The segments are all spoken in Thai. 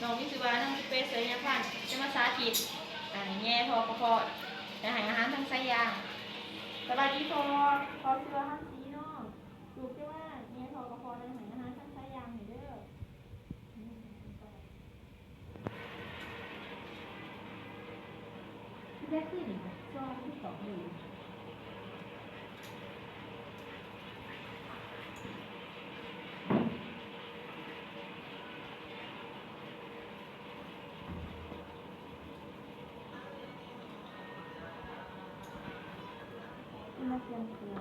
น้องวิศวะน้องวิเปเสยยาพันจะมาสาธิตแง่ทอกระเพาะจะให้อาหารทางสายยางสบายดีพอเชื่อห้ามซีน้องลูกจะว่าแง่ทอกระเพาะจะให้อาหารทางสายยางเด้อที่แรกขึ้นช่วงที่สองอยู่มาเตรียมตัว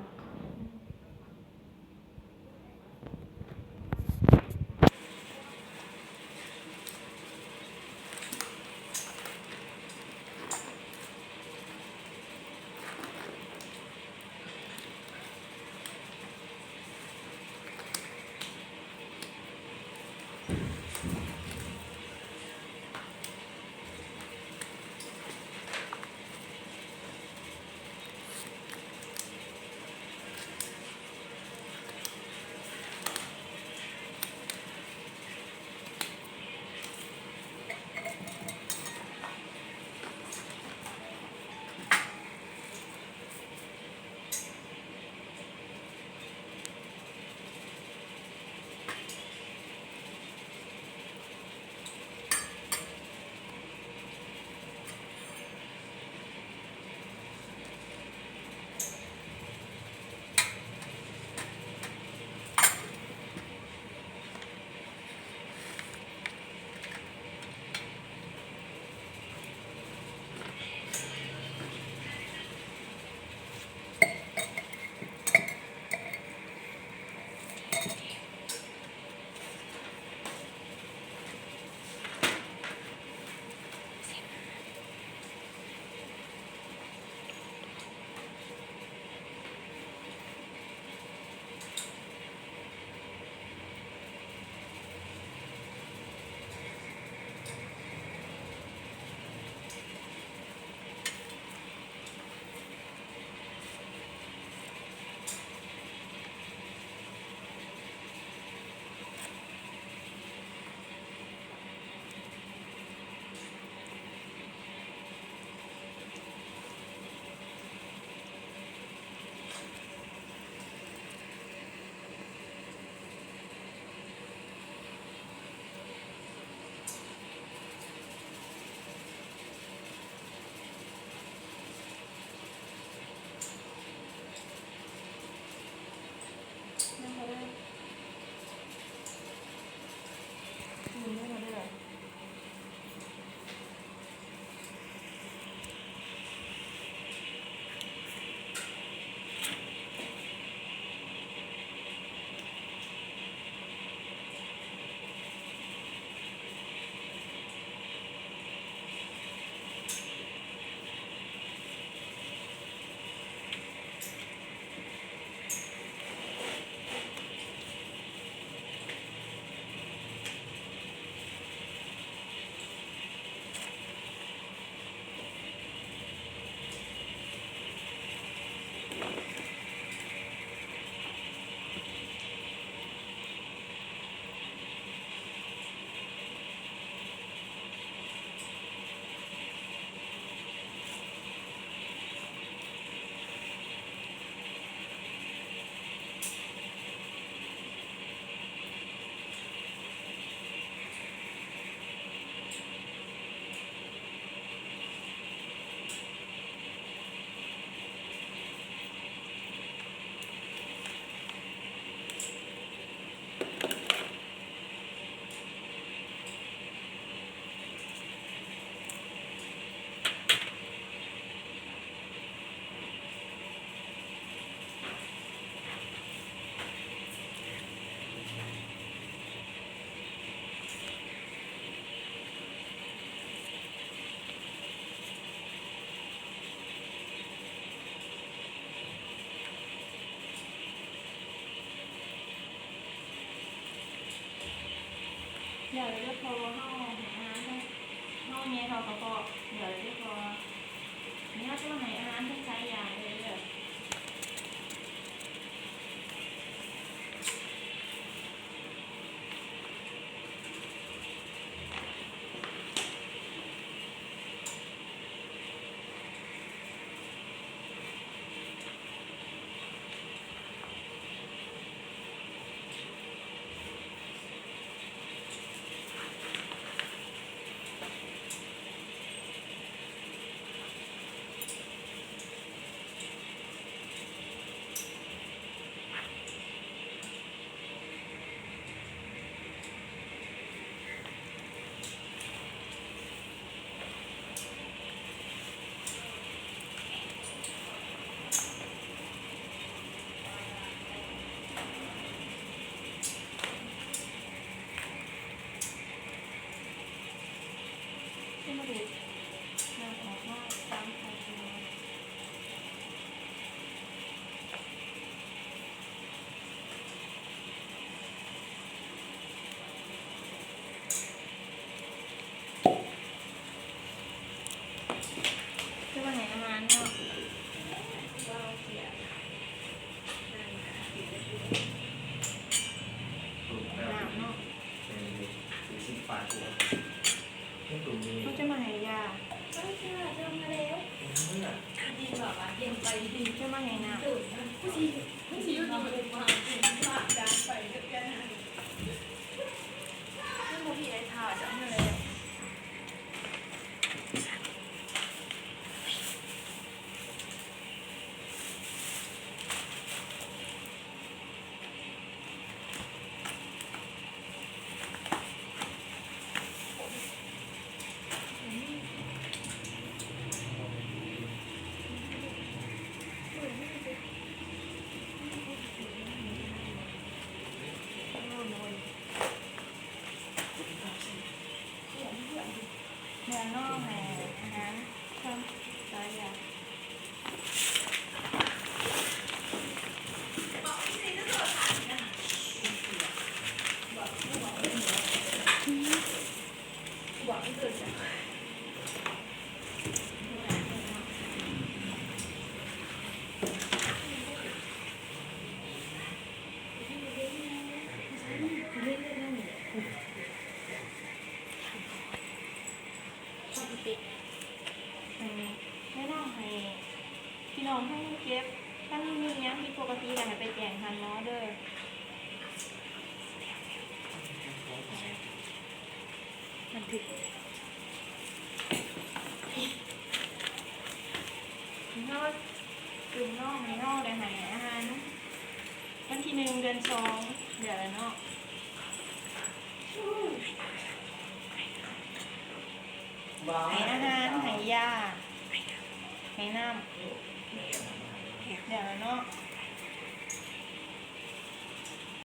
เดี๋ยวจะพอห้องอาหารห้องเนี้ยเราก็เดี๋ยวจะพอนี่เราจะมาให้อาหารที่ใช้ยาเลยเด้อ ขึ้นมาดูน้ำออกมาตามไปคือว่าไหนอาหารเนาะน้ำเนาะเขาจะมาให้ยาจะมาให้น้ำจะมาให้น้ำซึ่งโมพี่ไอ้ถาดจะมาเลยเนื้อนอกแม่อาหารทำหลายอย่างปิดแนะนำให้พี่น้องให้เก็บถ้ามีเนี้ยผิดปกติอยากให้ไปแจ้งทันเนาะเด้อมันผิดนอกกลุ่มนอกในนอกได้หายอาหารวันที่1 เดือน 2เดี๋ยวแล้วเนาะหายอาหารหายยาหายน้ำเดี๋ยวแล้วเนาะ